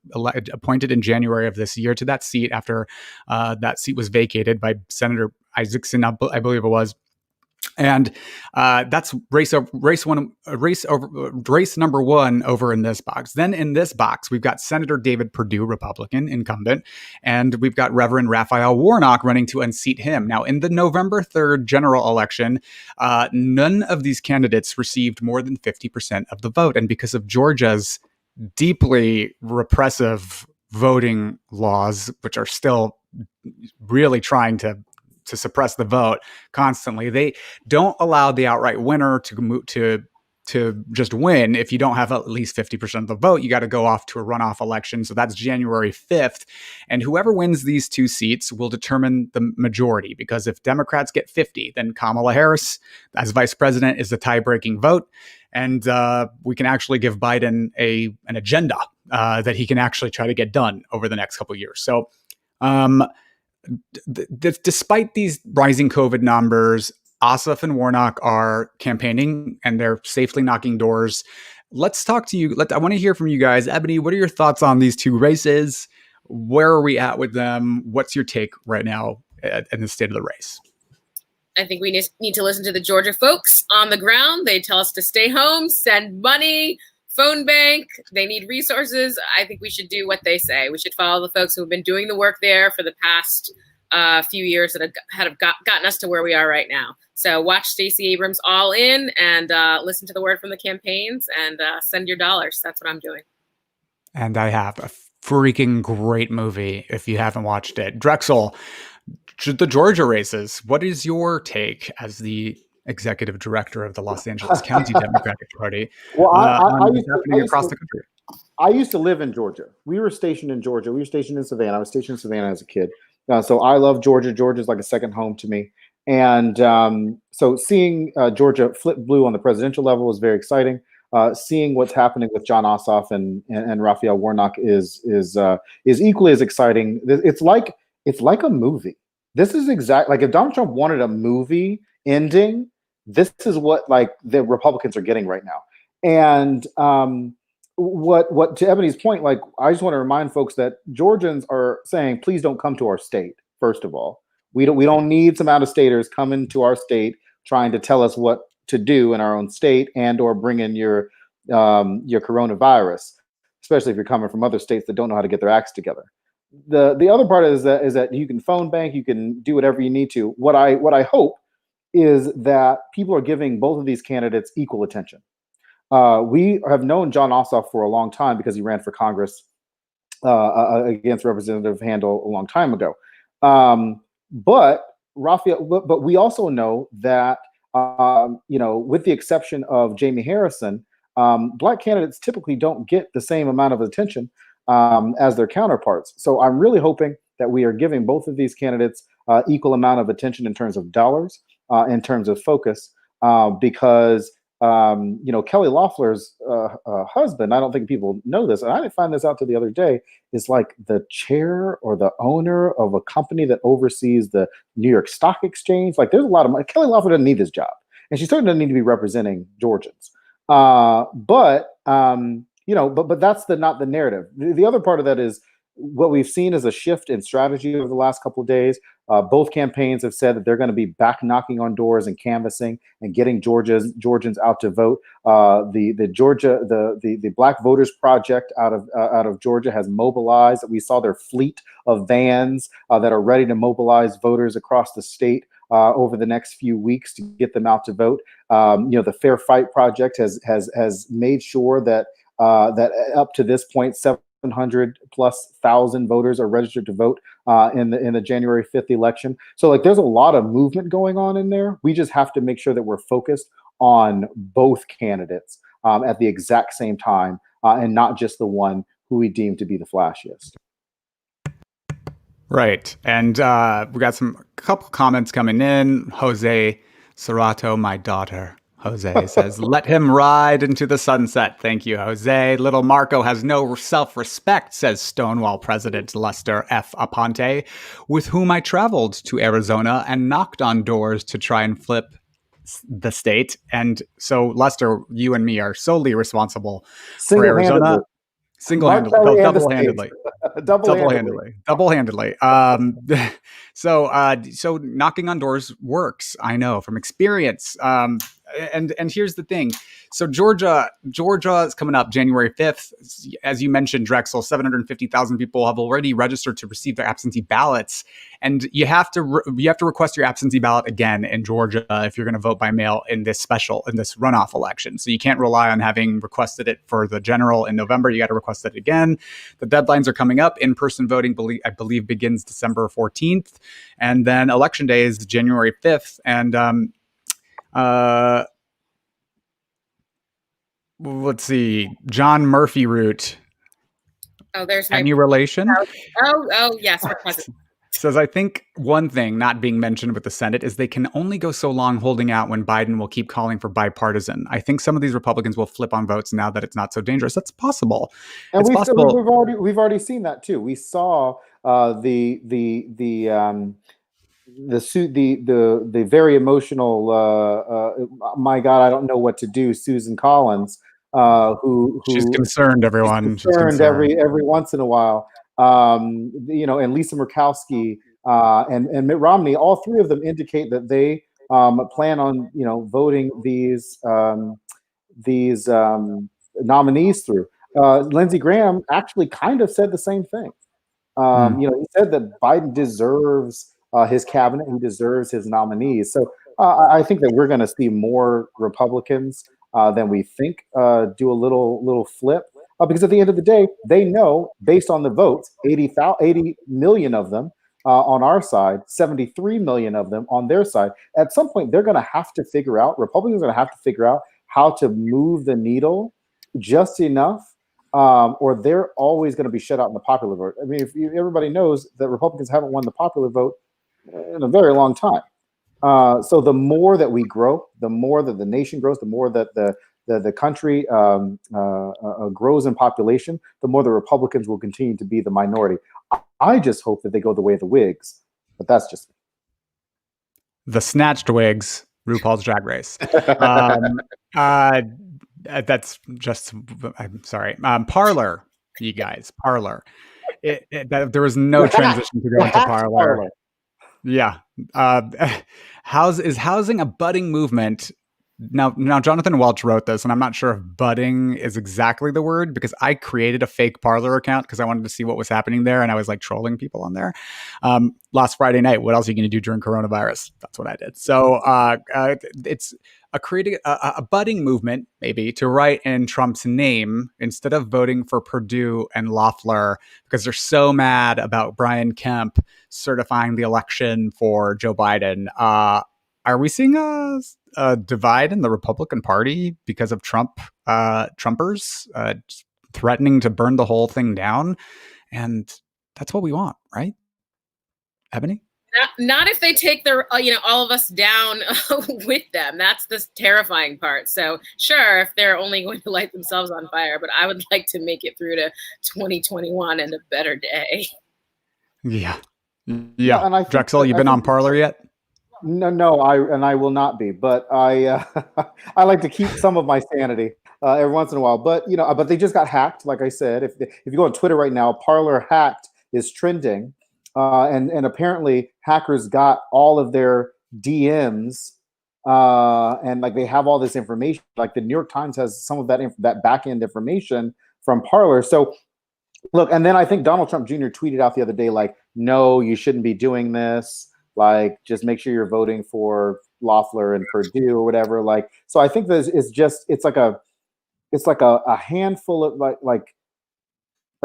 appointed in January of this year to that seat after that seat was vacated by Senator Isaacson, I believe it was. And that's race number one over in this box. Then in this box, we've got Senator David Perdue, Republican incumbent, and we've got Reverend Raphael Warnock running to unseat him. Now, in the November 3rd general election, none of these candidates received more than 50% of the vote. And because of Georgia's deeply repressive voting laws, which are still really trying to suppress the vote constantly, they don't allow the outright winner to just win. If you don't have at least 50% of the vote, you got to go off to a runoff election. So that's January 5th. And whoever wins these two seats will determine the majority, because if Democrats get 50, then Kamala Harris as vice president is the tie-breaking vote. And we can actually give Biden an agenda that he can actually try to get done over the next couple of years. So despite these rising COVID numbers, Ossoff and Warnock are campaigning and they're safely knocking doors. Let's talk to you. I want to hear from you guys. Ebony, what are your thoughts on these two races? Where are we at with them? What's your take right now in the state of the race? I think we need to listen to the Georgia folks on the ground. They tell us to stay home, send money, phone bank. They need resources. I think we should do what they say. We should follow the folks who have been doing the work there for the past few years that have gotten us to where we are right now. So watch Stacey Abrams All In and listen to the word from the campaigns and send your dollars. That's what I'm doing. And I have a freaking great movie if you haven't watched it. Drexel, the Georgia races. What is your take as the executive director of the Los Angeles County Democratic Party? Well, across the country. I used to live in Georgia. We were stationed in Georgia. We were stationed in Savannah. I was stationed in Savannah as a kid. So I love Georgia. Georgia's like a second home to me. And so seeing Georgia flip blue on the presidential level was very exciting. Seeing what's happening with John Ossoff and Raphael Warnock is equally as exciting. It's like a movie. This is like if Donald Trump wanted a movie ending, this is what like the Republicans are getting right now. And what to Ebony's point, like I just want to remind folks that Georgians are saying, please don't come to our state. First of all, we don't need some out-of-staters coming to our state trying to tell us what to do in our own state and or bring in your coronavirus, especially if you're coming from other states that don't know how to get their acts together. The other part is that you can phone bank, you can do whatever you need to. What I hope is that people are giving both of these candidates equal attention. We have known John Ossoff for a long time because he ran for Congress against Representative Handel a long time ago. But we also know that with the exception of Jamie Harrison, Black candidates typically don't get the same amount of attention as their counterparts. So I'm really hoping that we are giving both of these candidates equal amount of attention in terms of dollars, in terms of focus, because Kelly Loeffler's husband, I don't think people know this, and I didn't find this out till the other day, is like the chair or the owner of a company that oversees the New York Stock Exchange. Like there's a lot of money. Kelly Loeffler doesn't need this job, and she certainly doesn't need to be representing Georgians. But that's not the narrative. The other part of that is what we've seen is a shift in strategy over the last couple of days. Both campaigns have said that they're going to be back knocking on doors and canvassing and getting Georgians out to vote. The Black Voters Project out of Georgia has mobilized. We saw their fleet of vans that are ready to mobilize voters across the state over the next few weeks to get them out to vote. The Fair Fight Project has made sure that up to this point, 700,000+ voters are registered to vote in the January 5th election. So like there's a lot of movement going on in there. We just have to make sure that we're focused on both candidates at the exact same time and not just the one who we deem to be the flashiest. Right. And we got a couple comments coming in. Jose Serrato, my daughter, Jose says, let him ride into the sunset. Thank you, Jose. Little Marco has no self-respect, says Stonewall President Lester F. Aponte, with whom I traveled to Arizona and knocked on doors to try and flip the state. And so, Lester, you and me are solely responsible for Arizona. Single-handedly. Single-handedly, double-handedly. Double-handedly. Double-handedly. So knocking on doors works. I know from experience. And here's the thing. So Georgia is coming up January 5th. As you mentioned, Drexel, 750,000 people have already registered to receive their absentee ballots. And you have to request your absentee ballot again in Georgia if you're going to vote by mail in this runoff election. So you can't rely on having requested it for the general in November. You got to request it again. The deadlines are coming up. In-person voting, I believe, begins December 14th. And then election day is January 5th. And let's see, John Murphy Root. Oh, there's any relation? Oh, yes, we're cousins. Says, I think one thing not being mentioned with the Senate is they can only go so long holding out when Biden will keep calling for bipartisan. I think some of these Republicans will flip on votes now that it's not so dangerous. That's possible. And we've already seen that too. We saw the very emotional my God, I don't know what to do, Susan Collins, who she's concerned, everyone. She's concerned every once in a while. And Lisa Murkowski and Mitt Romney, all three of them indicate that they plan on voting these nominees through. Lindsey Graham actually kind of said the same thing. He said that Biden deserves his cabinet, he deserves his nominees. So I think that we're going to see more Republicans than we think do a little flip. Because at the end of the day, they know, based on the votes, 80 million of them on our side, 73 million of them on their side. At some point, they're going to have to figure out, Republicans are going to have to figure out how to move the needle just enough, or they're always going to be shut out in the popular vote. I mean, everybody knows that Republicans haven't won the popular vote in a very long time. So the more that we grow, the more that the nation grows, the more that the country grows in population, the more the Republicans will continue to be the minority. I just hope that they go the way of the Whigs, but that's just the snatched Whigs, RuPaul's Drag Race. That's just, I'm sorry. Parlor, you guys, Parlor. There was no transition to go into Parlor. Yeah. Is housing a budding movement? Now, Jonathan Welch wrote this, and I'm not sure if budding is exactly the word, because I created a fake Parlor account because I wanted to see what was happening there, and I was like trolling people on there. Last Friday night, what else are you going to do during coronavirus? That's what I did. So it's creating a budding movement, maybe, to write in Trump's name instead of voting for Perdue and Loeffler because they're so mad about Brian Kemp certifying the election for Joe Biden. Are we seeing a divide in the Republican Party because of Trumpers threatening to burn the whole thing down? And that's what we want, right, Ebony? Not if they take their, all of us down with them. That's the terrifying part. So sure, if they're only going to light themselves on fire, but I would like to make it through to 2021 and a better day. Yeah. And Drexel, you been on Parlor yet? No, I will not be, but I I like to keep some of my sanity every once in a while. But but they just got hacked. Like I said, if you go on Twitter right now, Parlor hacked is trending, and apparently hackers got all of their DMs, and like they have all this information. Like the New York Times has some of that back end information from Parlor. So look, and then I think Donald Trump Jr. tweeted out the other day, like, no, you shouldn't be doing this. Like, just make sure you're voting for Loeffler and Perdue or whatever. Like, so I think it's like a handful of like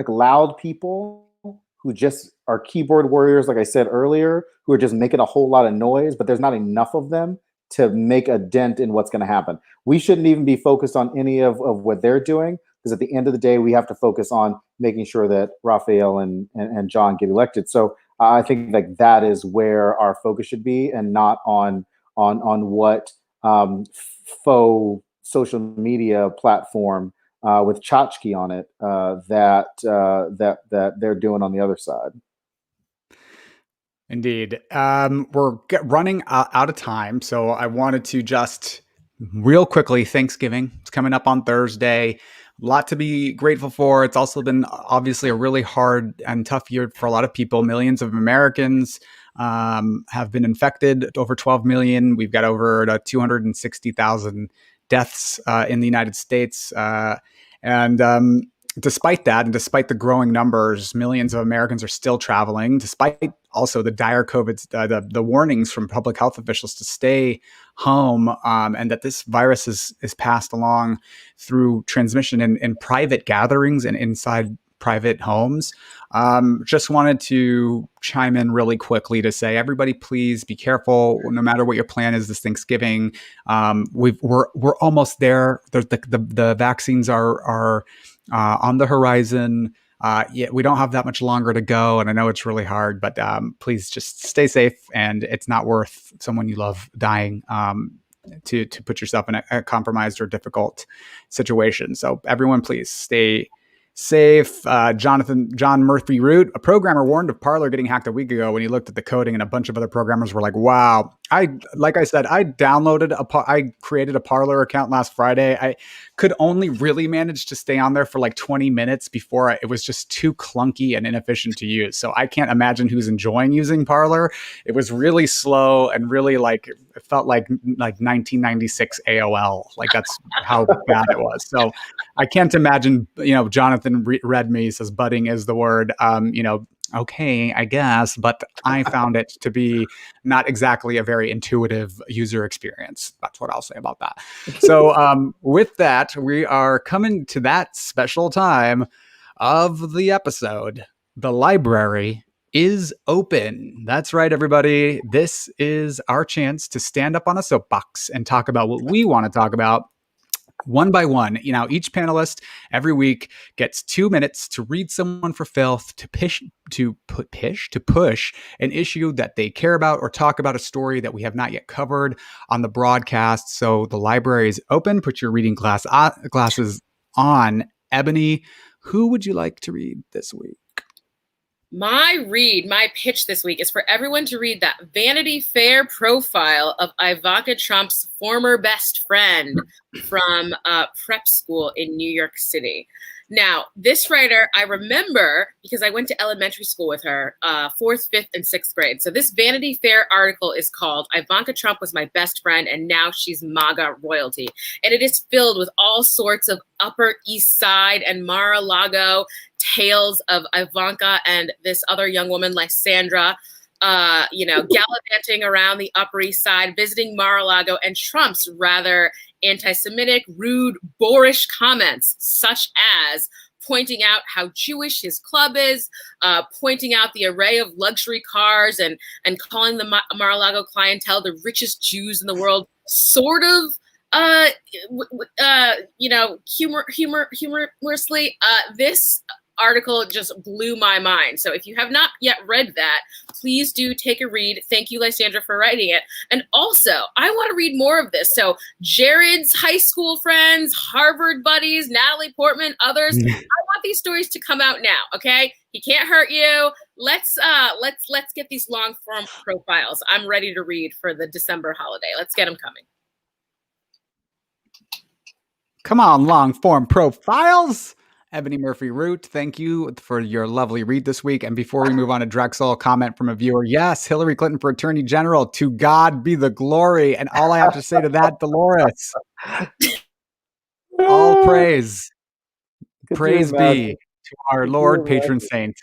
loud people who just are keyboard warriors, like I said earlier, who are just making a whole lot of noise, but there's not enough of them to make a dent in what's going to happen. We shouldn't even be focused on any of what they're doing, because at the end of the day, we have to focus on making sure that Raphael and John get elected. So I think like that is where our focus should be, and not on what faux social media platform with tchotchke on it that they're doing on the other side. Indeed. We're running out of time, so I wanted to just real quickly, Thanksgiving. It's coming up on Thursday. A lot to be grateful for. It's also been obviously a really hard and tough year for a lot of people. Millions of Americans have been infected, over 12 million. We've got over 260,000 deaths in the United States. And despite that, and despite the growing numbers, millions of Americans are still traveling, despite also the dire COVID, the warnings from public health officials to stay home, and that this virus is passed along through transmission in private gatherings and inside private homes. Just wanted to chime in really quickly to say, everybody, please be careful. No matter what your plan is this Thanksgiving, we're almost there. The vaccines are on the horizon. Yeah, we don't have that much longer to go, and I know it's really hard, but please just stay safe. And it's not worth someone you love dying to put yourself in a compromised or difficult situation. So everyone, please stay safe. John Murphy Root, a programmer, warned of Parler getting hacked a week ago when he looked at the coding, and a bunch of other programmers were like, wow. Like I said, I created a Parler account last Friday. I could only really manage to stay on there for like 20 minutes before it was just too clunky and inefficient to use. So I can't imagine who's enjoying using Parler. It was really slow and really it felt like 1996 AOL. Like that's how bad it was. So I can't imagine, Jonathan read me, says budding is the word, okay, I guess, but I found it to be not exactly a very intuitive user experience. That's what I'll say about that. So with that, we are coming to that special time of the episode. The library is open. That's right, everybody. This is our chance to stand up on a soapbox and talk about what we want to talk about. One by one, each panelist every week gets 2 minutes to read someone for filth, to push an issue that they care about, or talk about a story that we have not yet covered on the broadcast. So the library is open. Put your reading glasses on. Ebony, who would you like to read this week? My pitch this week is for everyone to read that Vanity Fair profile of Ivanka Trump's former best friend from prep school in New York City. Now, this writer, I remember because I went to elementary school with her, 4th, 5th, and 6th grade. So this Vanity Fair article is called Ivanka Trump Was My Best Friend, and Now She's MAGA Royalty. And it is filled with all sorts of Upper East Side and Mar-a-Lago tales of Ivanka and this other young woman, Lysandra, gallivanting around the Upper East Side, visiting Mar-a-Lago, and Trump's rather anti-Semitic, rude, boorish comments, such as pointing out how Jewish his club is, pointing out the array of luxury cars, and calling the Mar-a-Lago clientele the richest Jews in the world, sort of, humorously. This article just blew my mind. So if you have not yet read that, please do take a read. Thank you, Lysandra, for writing it. And also, I want to read more of this. So Jared's high school friends, Harvard buddies, Natalie Portman, others. I want these stories to come out now. Okay, he can't hurt you. Let's get these long form profiles. I'm ready to read for the December holiday. Let's get them coming. Come on, long form profiles. Ebony Murphy Root, thank you for your lovely read this week. And before we move on to Drexel, a comment from a viewer. Yes, Hillary Clinton for Attorney General. To God be the glory. And all I have to say to that, Dolores, all praise. Praise be to our Lord, patron saint,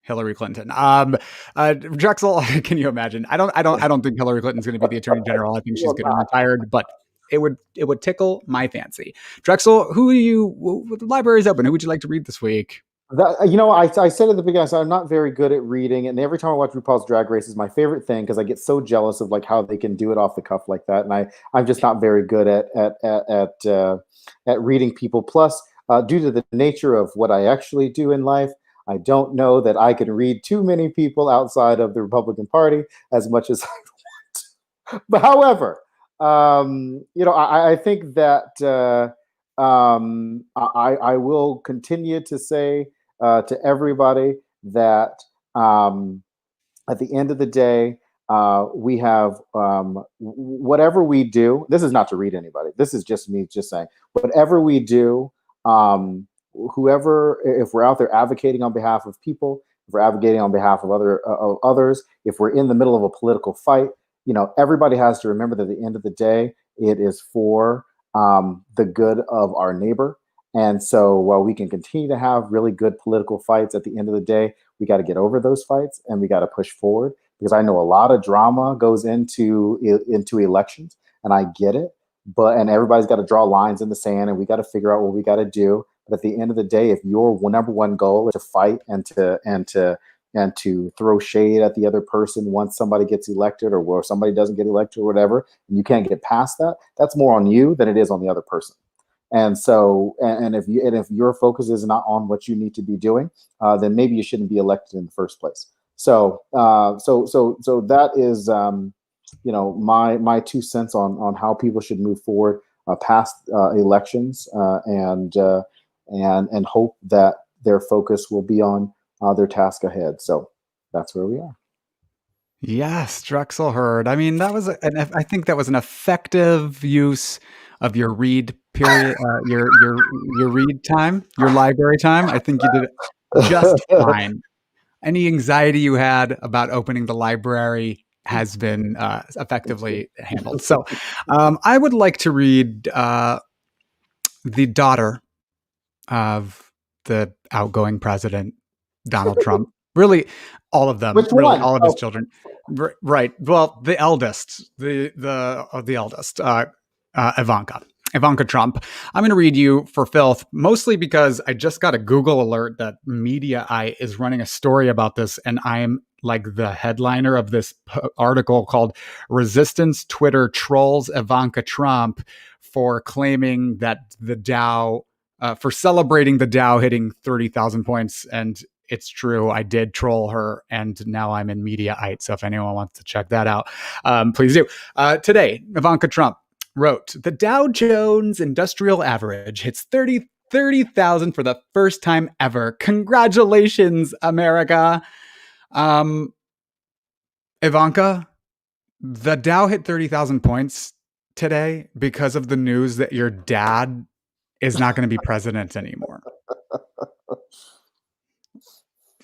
Hillary Clinton. Drexel, can you imagine? I don't think Hillary Clinton's going to be the Attorney General. I think she's getting retired, but it would tickle my fancy. Drexel, the library is open. Who would you like to read this week? I said at the beginning, so I'm not very good at reading, and every time I watch RuPaul's Drag Race is my favorite thing because I get so jealous of like how they can do it off the cuff like that, and I'm just not very good at reading people. Plus, due to the nature of what I actually do in life, I don't know that I can read too many people outside of the Republican Party as much as I want. But however, I think that I will continue to say to everybody that at the end of the day, we have whatever we do. This is not to read anybody. This is just me just saying whatever we do. Whoever, if we're out there advocating on behalf of people, if we're advocating on behalf of others, if we're in the middle of a political fight, everybody has to remember that at the end of the day, it is for the good of our neighbor. And so while we can continue to have really good political fights, at the end of the day, we got to get over those fights and we got to push forward, because I know a lot of drama goes into elections, and I get it. And everybody's got to draw lines in the sand, and we got to figure out what we got to do. But at the end of the day, if your number one goal is to fight and to throw shade at the other person once somebody gets elected, or where somebody doesn't get elected or whatever, and you can't get past that, that's more on you than it is on the other person. And so, and if your focus is not on what you need to be doing, then maybe you shouldn't be elected in the first place. So that is, my 2 cents on how people should move forward past elections, and hope that their focus will be on their task ahead. So that's where we are. Yes, Drexel Hurd. I mean, I think that was an effective use of your read period, your read time, your library time. I think you did it just fine. Any anxiety you had about opening the library has been effectively handled. So I would like to read the daughter of the outgoing president, Donald Trump. Really, all of them. Which really, one? all of his children. Right. Well, the eldest, the eldest, Ivanka Trump. I'm going to read you for filth, mostly because I just got a Google alert that Media Eye is running a story about this, and I'm like the headliner of this article called "Resistance Twitter Trolls Ivanka Trump for Claiming that the Dow." For celebrating the Dow hitting 30,000 points. And it's true, I did troll her, and now I'm in Mediaite. So if anyone wants to check that out, please do. Today, Ivanka Trump wrote, "The Dow Jones Industrial Average hits 30,000 for the first time ever. Congratulations, America." Ivanka, the Dow hit 30,000 points today because of the news that your dad is not going to be president anymore.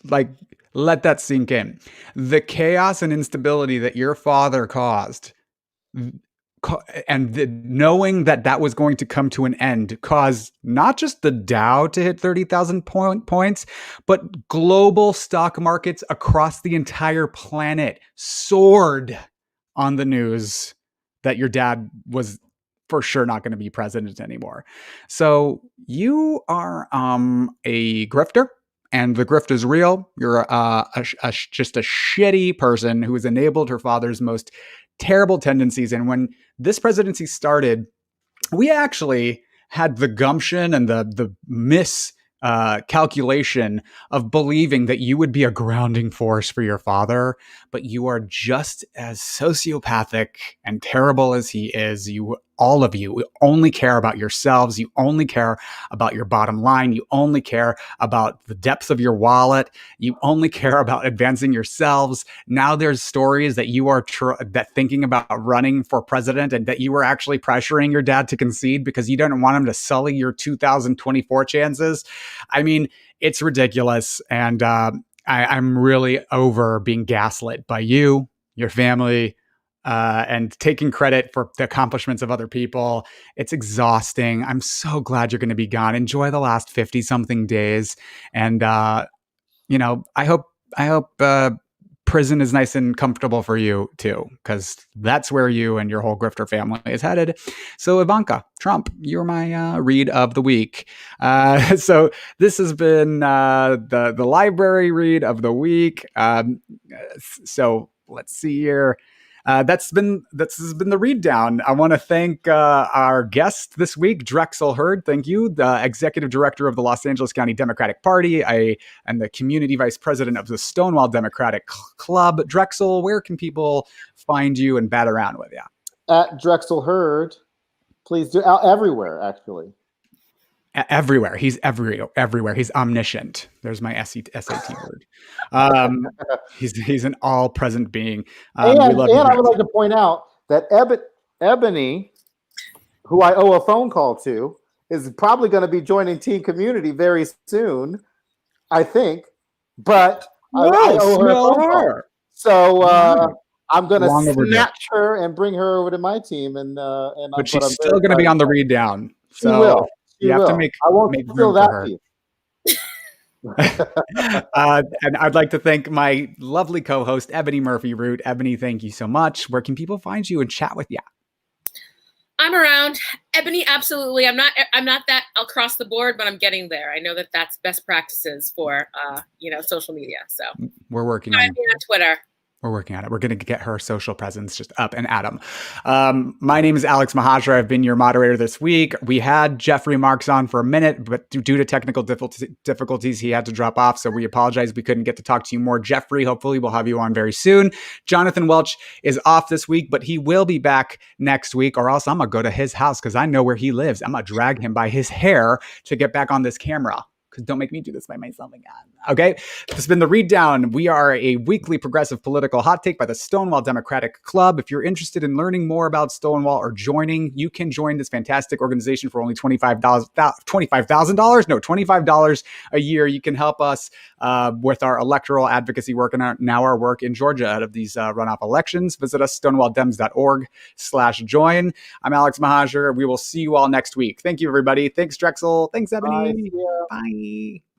Like, let that sink in. The chaos and instability that your father caused, and knowing that that was going to come to an end, caused not just the Dow to hit 30,000 points, but global stock markets across the entire planet soared on the news that your dad was for sure not going to be president anymore. So you are a grifter, and the grift is real. You're just a shitty person who has enabled her father's most terrible tendencies. And when this presidency started, we actually had the gumption and the calculation of believing that you would be a grounding force for your father, but you are just as sociopathic and terrible as he is. All of you only care about yourselves. You only care about your bottom line. You only care about the depth of your wallet. You only care about advancing yourselves. Now there's stories that you are that thinking about running for president, and that you were actually pressuring your dad to concede because you didn't want him to sully your 2024 chances. I mean, it's ridiculous. And I'm really over being gaslit by you, your family, and taking credit for the accomplishments of other people. It's exhausting. I'm so glad you're going to be gone. Enjoy the last 50 something days. And, I hope prison is nice and comfortable for you too, because that's where you and your whole grifter family is headed. So Ivanka Trump, you're my read of the week. So this has been the library read of the week. So let's see here. This has been the read down. I want to thank our guest this week, Drexel Hurd. Thank you, the executive director of the Los Angeles County Democratic Party, and the community vice president of the Stonewall Democratic Club. Drexel, where can people find you and bat around with you? at Drexel Hurd. Please do. Everywhere, actually. Everywhere. He's everywhere. He's omniscient. There's my SAT word. He's an all-present being. And I would like to point out that Ebony, who I owe a phone call to, is probably going to be joining Teen Community very soon, I think. But I owe her a phone call. So I'm going to snatch her and bring her over to my team. But she's still going to be on the read down. She will. You have to make. I won't feel that piece. And I'd like to thank my lovely co-host, Ebony Murphy-Root. Ebony, thank you so much. Where can people find you and chat with you? I'm around. Ebony, absolutely. I'm not that across the board, but I'm getting there. I know that that's best practices for social media. So we're working on Twitter. We're working on it. We're going to get her social presence just up and at 'em. My name is Alex Mahajra. I've been your moderator this week. We had Jeffrey Marks on for a minute, but due to technical difficulties, he had to drop off. So we apologize. We couldn't get to talk to you more. Jeffrey, hopefully we'll have you on very soon. Jonathan Welch is off this week, but he will be back next week, or else I'm going to go to his house because I know where he lives. I'm going to drag him by his hair to get back on this camera. Because don't make me do this by myself again. Okay? This has been The Read Down. We are a weekly progressive political hot take by the Stonewall Democratic Club. If you're interested in learning more about Stonewall or joining, you can join this fantastic organization for only $25 a year. You can help us with our electoral advocacy work and now our work in Georgia out of these runoff elections. Visit us, stonewalldems.org/join. I'm Alex Mahajra. We will see you all next week. Thank you, everybody. Thanks, Drexel. Thanks, Ebony. Bye. Bye.